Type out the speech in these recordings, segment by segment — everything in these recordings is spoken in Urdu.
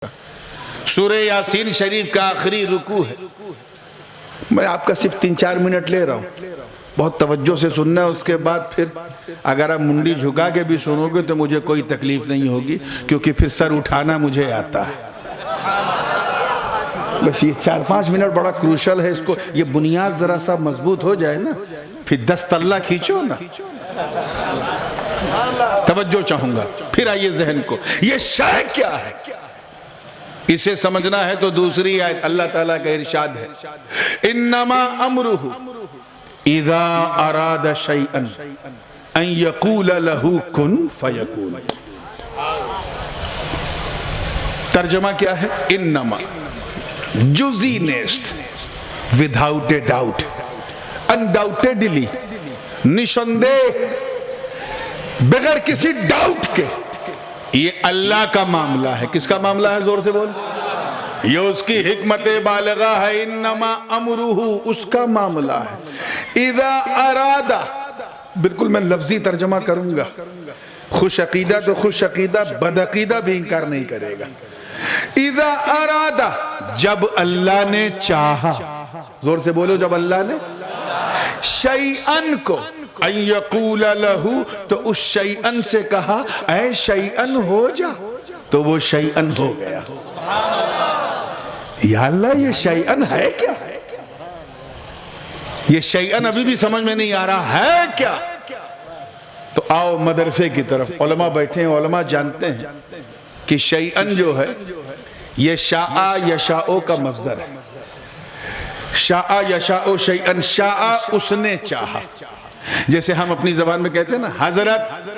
سورہ یاسین شریف کا آخری رکوع ہے. میں آپ کا صرف 3-4 منٹ لے رہا ہوں, بہت توجہ سے سننا ہے. اس کے بعد پھر اگر آپ منڈی جھکا کے بھی سنو گے تو مجھے کوئی تکلیف نہیں ہوگی, کیونکہ پھر سر اٹھانا مجھے آتا ہے. بس یہ 4-5 منٹ بڑا کروشل ہے. اس کو یہ بنیاد ذرا سا مضبوط ہو جائے نا, پھر 10 تلہ کھینچو نا. توجہ چاہوں گا. پھر آئیے ذہن کو, یہ شے کیا ہے اسے سمجھنا ہے تو دوسری آیت اللہ تعالیٰ کا ارشاد ہے, انما امرہ اذا اراد شیئا ان یقول لہ کن فیکون. ترجمہ کیا ہے؟ انما, جزی نیست, without a doubt, undoubtedly, نشاندہ, بغیر کسی ڈاؤٹ کے. یہ اللہ کا معاملہ ہے. کس کا معاملہ ہے؟ زور سے بول. یہ اس کی حکمت بالغہ ہے. انما امرہ, اس کا معاملہ ہے. اذا ارادہ, بالکل میں لفظی ترجمہ کروں گا. خوش عقیدہ تو خوش عقیدہ, بد عقیدہ بھی انکار نہیں کرے گا. اذا ارادہ, جب اللہ نے چاہا. زور سے بولو, جب اللہ نے شیئن کو, ان یقول لہو, تو اس شیئن سے کہا اے شیئن ہو جا, تو وہ شیئن ہو گیا. یا اللہ, یہ شیئن ہے کیا؟ یہ شیئن ابھی بھی سمجھ میں نہیں آ رہا ہے کیا؟ تو آؤ مدرسے کی طرف. علماء بیٹھے ہیں, علماء جانتے ہیں کہ شیئن جو ہے یہ شاء یشاء کا مصدر ہے. شاء یشاء شیئن, شاء اس نے چاہا. جیسے ہم اپنی زبان میں کہتے ہیں نا, حضرت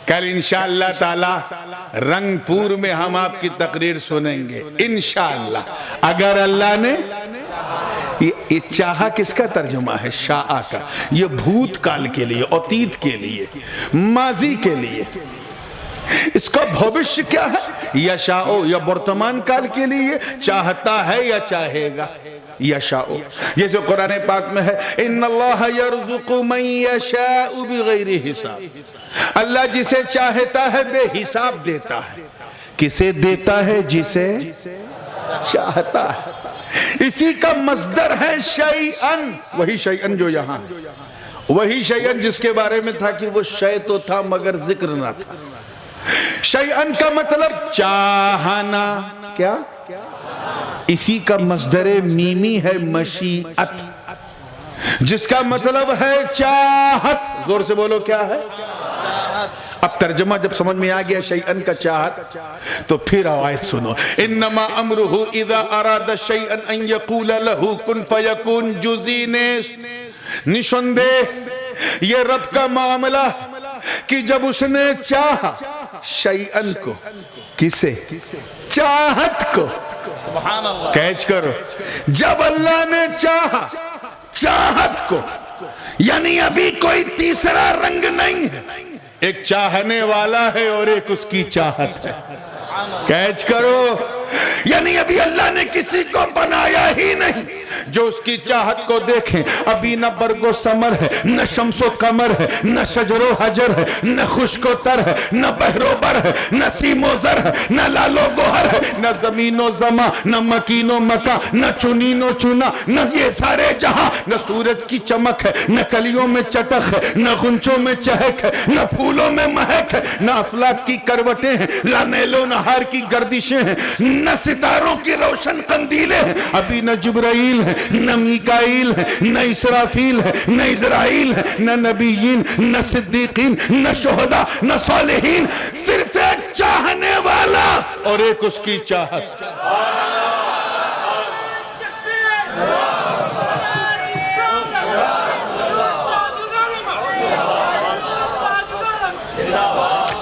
کل انشاءاللہ تعالی رنگ پور میں ہم آپ کی تقریر سنیں گے انشاءاللہ, اگر اللہ نے. یہ چاہا کس کا ترجمہ ہے؟ شاء کا. یہ بھوت کال کے لیے, اتیت کے لیے, ماضی کے لیے. اس کا بھوشیہ کیا ہے؟ یشاء, یا برتمان کال کے لیے چاہتا ہے یا چاہے گا. یشاء, جیسے قرآن پاک میں ہے, ان اللہ یرزق من یشاء بغیر حساب. اللہ جسے چاہتا ہے بے حساب دیتا ہے. کسے دیتا ہے؟ جسے چاہتا ہے. اسی کا مصدر ہے شیئن. وہی شیئن جو یہاں ہے, وہی شیئن جس کے بارے میں تھا کہ وہ شے تو تھا مگر ذکر نہ تھا. شیئن کا مطلب چاہنا. کیا؟ اسی کا مصدر میمی ہے مشیعت, جس کا مطلب ہے چاہت. زور سے بولو, کیا ہے؟ اب ترجمہ جب سمجھ میں آ گیا شیئن کا چاہت, تو پھر آیت سنو. انما امرہ اذا اراد شیئا ان یقول لہ کن فیکون. جزی نیست, نشاندہ, یہ رب کا معاملہ کہ جب اس نے چاہا شیئن کو. کسے؟ چاہت کو. کیچ کرو, جب اللہ نے چاہا چاہت کو, یعنی ابھی کوئی تیسرا رنگ نہیں ہے. ایک چاہنے والا ہے اور ایک اس کی چاہت ہے. کیچ کرو, یعنی ابھی اللہ نے کسی کو بنایا ہی نہیں جو اس کی چاہت کو دیکھیں. ابھی نہ برگ و ثمر ہے, نہ شمس و قمر ہے, نہ شجر و حجر ہے, نہ خشک و تر ہے, نہ بحر و بر ہے, نہ سیم و زر ہے, نہ لال و گوہر ہے, نہ زمین و زماں, نہ مکین و مکا, نہ چنین و چنا, نہ یہ سارے جہاں, نہ سورج کی چمک ہے, نہ کلیوں میں چٹک ہے, نہ غنچوں میں چہک ہے, نہ پھولوں میں مہک ہے, نہ افلاک کی کروٹیں ہیں, نہ نیل و نہار کی گردشیں ہیں, نہ ستاروں کی روشن قندیلیں ہیں. ابھی نہ جبرائیل ہے, نہ میکائیل ہے, نہ اسرافیل ہے, نہ اسرائیل ہے, نہ نبیین, نہ صدیقین, نہ شہداء, نہ صالحین. صرف ایک چاہنے والا اور ایک اس کی چاہت.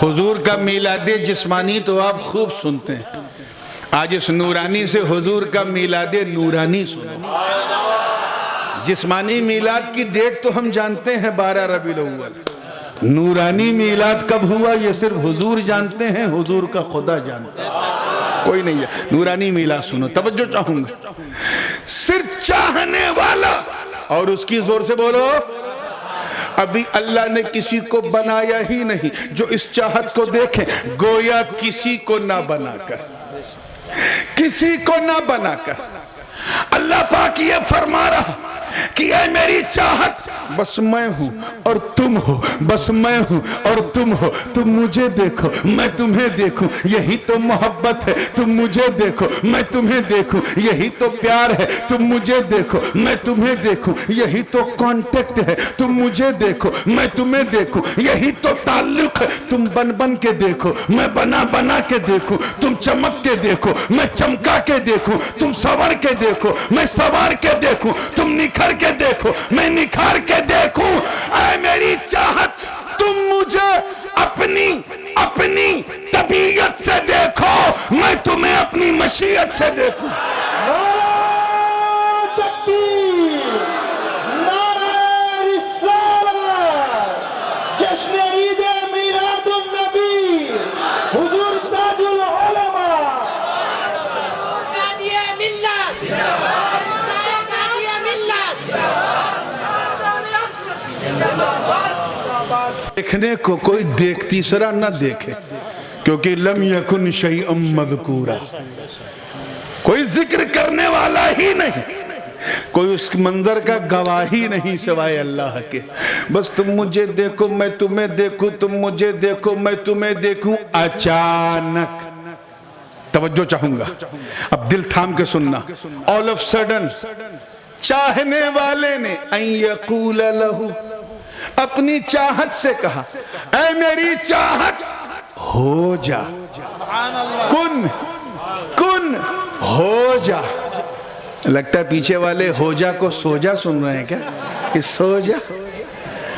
حضور کا میلاد جسمانی تو آپ خوب سنتے ہیں. آج اس نورانی سے حضور کا میلاد نورانی سنو. جسمانی میلاد کی ڈیٹ تو ہم جانتے ہیں 12 ربیع الاول. نورانی میلاد کب ہوا یہ صرف حضور جانتے ہیں, حضور کا خدا جانتا ہے, کوئی نہیں ہے. نورانی میلاد سنو, توجہ چاہوں گا. صرف چاہنے والا اور اس کی, زور سے بولو, ابھی اللہ نے کسی کو بنایا ہی نہیں جو اس چاہت کو دیکھیں گویا کسی کو نہ بنا کر. کسی کو نہ بنا کر اللہ پاک یہ فرما رہا کہ اے میری چاہت بس میں ہوں اور تم ہو، بس میں ہوں اور تم ہو، تم مجھے دیکھو میں تمہیں دیکھوں، یہی تو محبت ہے، تم مجھے دیکھو میں تمہیں دیکھوں، یہی تو پیار ہے، تم مجھے دیکھو میں تمہیں دیکھوں، یہی تو کانٹیکٹ ہے، تم مجھے دیکھو میں تمہیں دیکھوں، یہی تو تعلق ہے، تم بن بن کے دیکھو میں بنا بنا کے دیکھوں، تم چمک کے دیکھو میں چمکا کے دیکھوں، تم سور کے دیکھو میں سوار کے دیکھوں، تم نکھر کے دیکھو میں نکھار کے دیکھوں۔ اے میری چاہت تم مجھے اپنی طبیعت سے دیکھو، میں تمہیں اپنی مشیت سے دیکھوں۔ نعرہ تکبیر، نعرہ رسالت، جشن عید میلاد النبی، حضور تاج العلماء، قادی ملت، قادی ملت۔ دیکھنے کو کوئی تیسرا نہ دیکھے، کیونکہ لم یکن شیئا مذکورا، کوئی ذکر کرنے والا ہی نہیں، کوئی اس منظر کا گواہی نہیں سوائے اللہ کے۔ بس تم مجھے دیکھو میں تمہیں دیکھوں، تم مجھے دیکھو میں تمہیں دیکھوں۔ اچانک توجہ چاہوں گا، اب دل تھام کے سننا، all of sudden چاہنے والے نے ان یقول لہو، اپنی چاہت سے کہا اے میری چاہت ہو جا، کن ہو جا۔ لگتا ہے پیچھے والے ہو جا کو سو جا سن رہے ہیں کیا کہ سو جا؟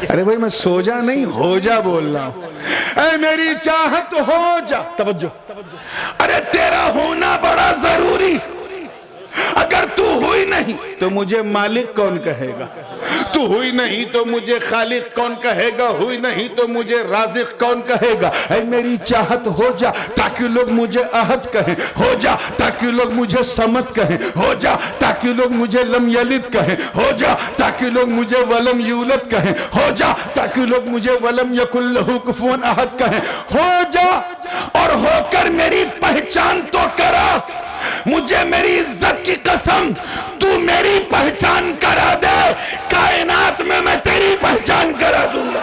ارے بھائی میں سو جا نہیں ہو جا بول رہا ہوں۔ اے میری چاہت ہو جا، توجہ، ارے تیرا ہونا بڑا ضروری، اگر تو ہوئی نہیں تو مجھے مالک کون کہے گا، تو ہوئی نہیں تو مجھے خالق کون کہے گا، ہوئی نہیں تو مجھے رازق کون کہے گا۔ اے میری چاہت ہو جا تاکہ لوگ مجھے احد کہیں، ہو جا تاکہ لوگ مجھے صمد کہیں، ہو جا تاکہ لوگ مجھے لم یلد کہیں، ہو جا تاکہ لوگ مجھے ولم یولد کہیں، ہو جا تاکہ لوگ مجھے ولم یکن لہ کفوا احد کہیں، ہو جا اور ہو کر میری پہچان تو کرا، مجھے میری عزت کی قسم تو میری پہچان کرا دے، کائنات میں میں تیری پہچان کرا دوں گا۔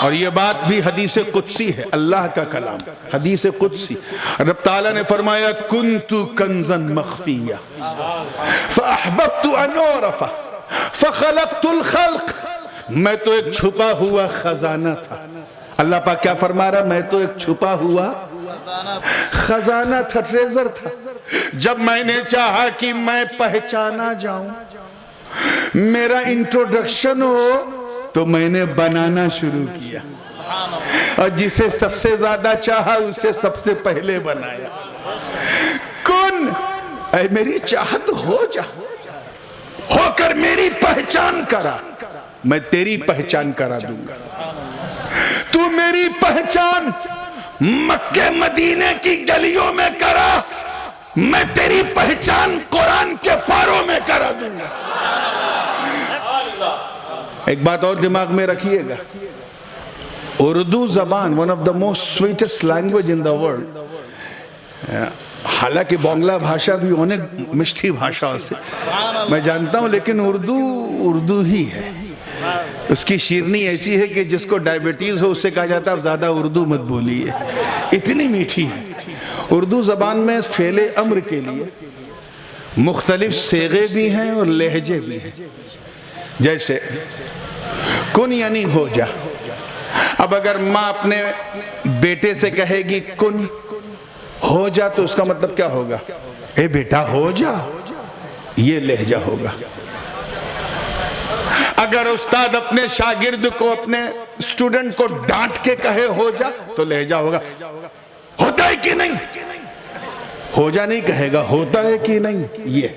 اور یہ بات بھی حدیث قدسی ہے، اللہ کا کلام، حدیث قدسی۔ رب تعالیٰ نے فرمایا کنت کنزا مخفیہ فاحببت ان اعرف فخلقت الخلق، میں تو ایک چھپا ہوا خزانہ تھا۔ اللہ پاک کیا فرما رہا؟ میں تو ایک چھپا ہوا خزانہ تھا، ٹریزر تھا۔ جب میں نے چاہا کہ میں پہچانا جاؤں، میرا انٹروڈکشن ہو، تو میں نے بنانا شروع کیا، اور جسے سب سے زیادہ چاہا اسے سب سے پہلے بنایا۔ کن، اے میری چاہت ہو جا، ہو کر میری پہچان کرا، میں تیری پہچان کرا دوں گا۔ تو میری پہچان مکہ مدینے کی گلیوں میں کرا، میں تیری پہچان قرآن کے پاروں میں کرا دوں گا۔ ایک بات اور دماغ میں رکھیے گا، اردو زبان one of the most sweetest language in the world، حالانکہ بانگلہ بھاشا بھی انہیں مشٹھی بھاشا سے میں جانتا ہوں، لیکن اردو ہی ہے۔ اس کی شیرنی ایسی ہے کہ جس کو ڈائیبٹیز ہو اس سے کہا جاتا ہے اب زیادہ اردو مت بولیے، اتنی میٹھی ہے۔ اردو زبان میں فعل امر کے لیے مختلف صیغے بھی ہیں اور لہجے بھی ہیں، جیسے کن یعنی ہو جا۔ اب اگر ماں اپنے بیٹے سے کہے گی کن ہو جا تو اس کا مطلب کیا ہوگا؟ اے بیٹا ہو جا، یہ لہجہ ہوگا۔ اگر استاد اپنے شاگرد کو، اپنے اسٹوڈنٹ کو ڈانٹ کے کہے ہو جا تو لہجہ ہوگا ہوتا ہے کہ نہیں، ہو جا نہیں کہے گا ہوتا ہے کہ نہیں، یہ۔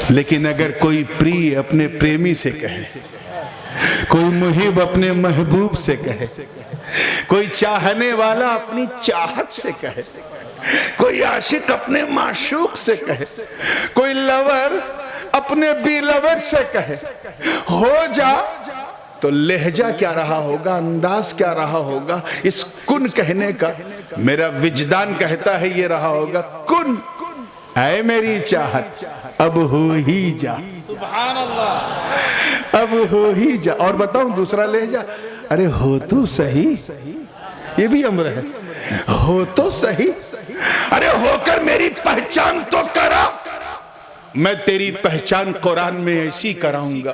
لیکن اگر کوئی پری اپنے پریمی سے کہے، کوئی محب اپنے محبوب سے کہے، کوئی چاہنے والا اپنی چاہت سے کہے، کوئی عاشق اپنے معشوق سے کہے، کوئی لور اپنے بیلوٹ سے کہے ہو جا، تو لہجہ کیا رہا ہوگا، انداز کیا رہا ہوگا اس کن کہنے کا؟ میرا وجدان کہتا ہے یہ رہا ہوگا کن، اے میری چاہت اب ہو ہی جا، سبحان اللہ، اب ہو ہی جا۔ اور بتاؤں دوسرا لہجہ، ارے ہو تو صحیح، یہ بھی امر ہے، ہو تو صحیح، ارے ہو کر میری پہچان تو کرا۔ میں تیری پہچان قرآن میں ایسی کراؤں گا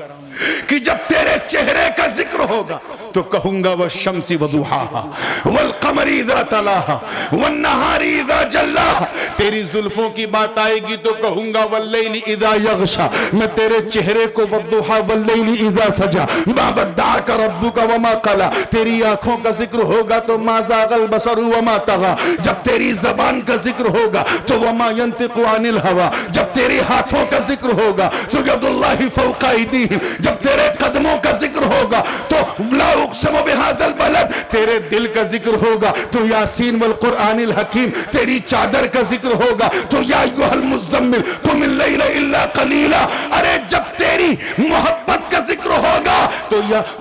کہ جب تیرے چہرے کا ذکر ہوگا تو کہوں گا والشمس وضحاها والقمر اذا تلاها والنہار اذا جلاها۔ تیری زلفوں کی بات آئے گی تو کہوں گا واللیل اذا یغشا۔ میں تیرے چہرے کو والضحا واللیل اذا سجا ما ودعک ربک وما قلا۔ تیری آنکھوں کا ذکر ہوگا تو ما زاغ البصر وما طغى۔ جب تیری زبان کا ذکر ہوگا تو وما ينطق عن الهوى۔ جب تیرے ہاتھوں کا ذکر ہوگا تو ید اللہ فوق ایدیہم۔ جب تیرے قدموں کا ذکر ہوگا تو لا اقسم بہذا البلد۔ تیرے دل کا ذکر ہوگا تو یاسین والقرآن الحکیم۔ تیری چادر کا ذکر ہوگا تو یا ایھا المزمل قم اللیل الا قلیلا۔ ارے جب تیری محبت کا ذکر ہوگا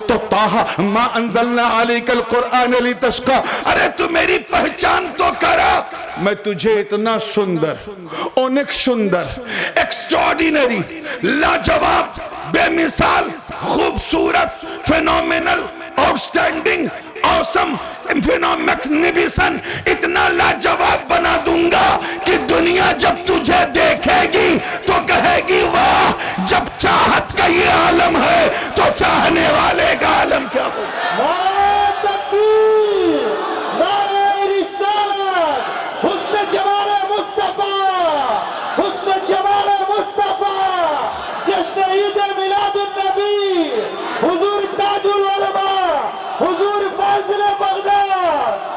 تو طٰہٰ ما انزلنا علیک القرآن لتشقی۔ ارے تو میری پہچان تو کرا، میں تجھے اتنا سندر، اونک سندر، ایکسٹراڈینری، لاجواب، بے مثال، خوبصورت، فینومینل، آؤٹسٹینڈنگ، آسم، فینومیگنیفیسن، اتنا لاجواب بنا دوں گا کہ دنیا جب تجھے دیکھے گی تو کہے گی واہ، جب چاہت کا یہ عالم ہے تو چاہنے والے کا عالم کیا ہوگا۔ نعرہ تکبیر، نعرہ رسالت، حسن جمال مصطفیٰ، حسن جمال مصطفیٰ، جشن عید میلاد النبی، حضور تاج العلماء، حضور فاضل بغداد۔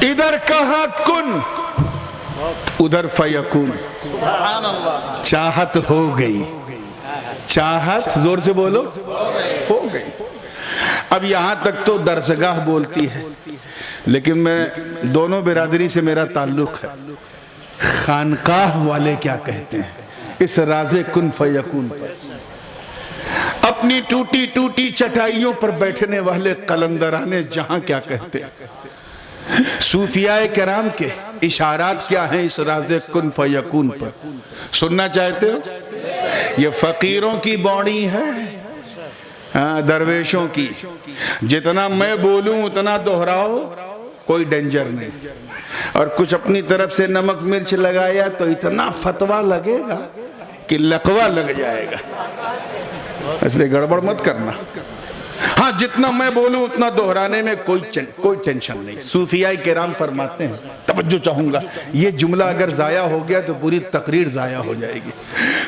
ادھر کہا کن، ادھر فیکون۔ سبحان اللہ، چاہت ہو گئی، چاہت زور سے بولو ہو گئی۔ اب یہاں تک تو درسگاہ بولتی ہے، لیکن میں دونوں برادری سے میرا تعلق ہے۔ خانقاہ والے کیا کہتے ہیں اس راز کن فیکون پر؟ اپنی ٹوٹی ٹوٹی چٹائیوں پر بیٹھنے والے قلندران جہاں کیا کہتے ہیں؟ صوفیاء کرام کے اشارات کیا ہیں اس راز کن فیکون پر؟ سننا چاہتے ہو؟ یہ فقیروں کی باڑی ہے، درویشوں کی۔ جتنا میں بولوں اتنا دہراؤ، کوئی ڈینجر نہیں۔ اور کچھ اپنی طرف سے نمک مرچ لگایا تو اتنا فتوہ لگے گا کہ لقوہ لگ جائے گا، اس لئے گڑبڑ مت کرنا۔ ہاں جتنا میں بولوں اتنا دہرانے میں کوئی ٹینشن نہیں۔ صوفیاء کرام فرماتے ہیں، توجہ چاہوں گا، یہ جملہ اگر ضائع ہو گیا تو پوری تقریر ضائع ہو جائے گی۔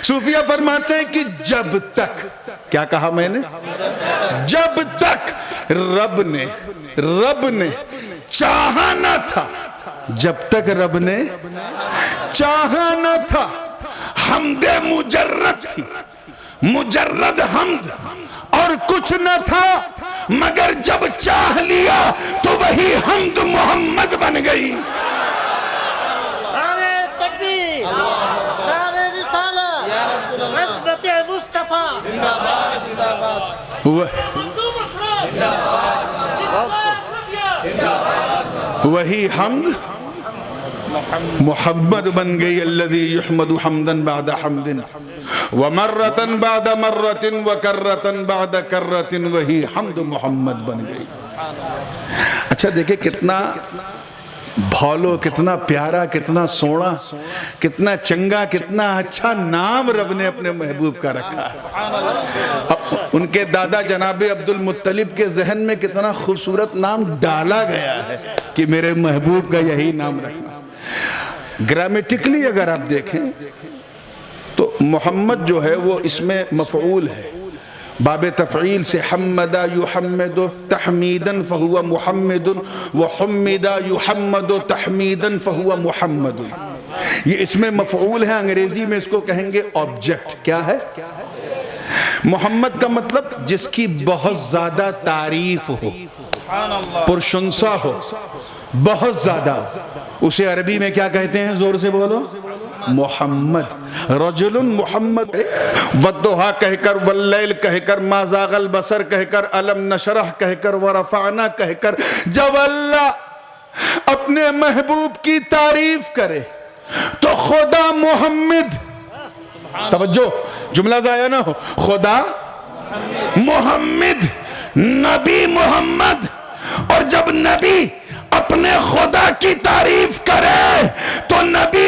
صوفیاء فرماتے ہیں کہ جب تک، کیا کہا میں نے؟ جب تک رب نے چاہا نہ تھا، جب تک رب نے چاہا نہ تھا، حمد مجرد تھی، مجرد حمد، اور کچھ نہ تھا، مگر جب چاہ لیا تو وہی حمد محمد بن گئی۔ نعرہ تکبیر، نعرہ رسالت، عصمت مصطفیٰ۔ وہی حمد محمد بن گئی، الذی یحمد حمدا بعد حمد ومرتن بعد مرتن وکرتن بعد کرتن، وہی حمد محمد بن گئی۔ اچھا دیکھیں کتنا بھولو، کتنا پیارا، کتنا سونا، کتنا چنگا، کتنا اچھا نام رب نے اپنے محبوب کا رکھا ہے۔ ان کے دادا جناب عبد المطلب کے ذہن میں کتنا خوبصورت نام ڈالا گیا ہے کہ میرے محبوب کا یہی نام رکھنا۔ گرامیٹکلی اگر آپ دیکھیں تو محمد جو ہے وہ اس میں مفعول ہے، باب تفعیل سے حمد یحمد تحمیدا فہو محمد، وحمد یحمد تحمیدا فہو محمد۔ یہ اس میں مفعول ہے، انگریزی میں اس کو کہیں گے آبجیکٹ۔ کیا ہے؟ محمد کا مطلب جس کی بہت زیادہ تعریف ہو، پرشنسا ہو، بہت زیادہ. اسے عربی میں کیا کہتے ہیں؟ زور سے بولو. محمد. رجل محمد. والضحیٰ کہہ کر، واللیل کہہ کر، ما زاغ البصر کہہ کر، الم نشرح کہہ کر، ورفعنا کہہ کر. جب اللہ اپنے محبوب کی تعریف کرے تو خدا محمد، توجہ جملہ ضائع نہ ہو، خدا محمد، نبی محمد. اور جب نبی اپنے خدا کی تعریف کرے تو نبی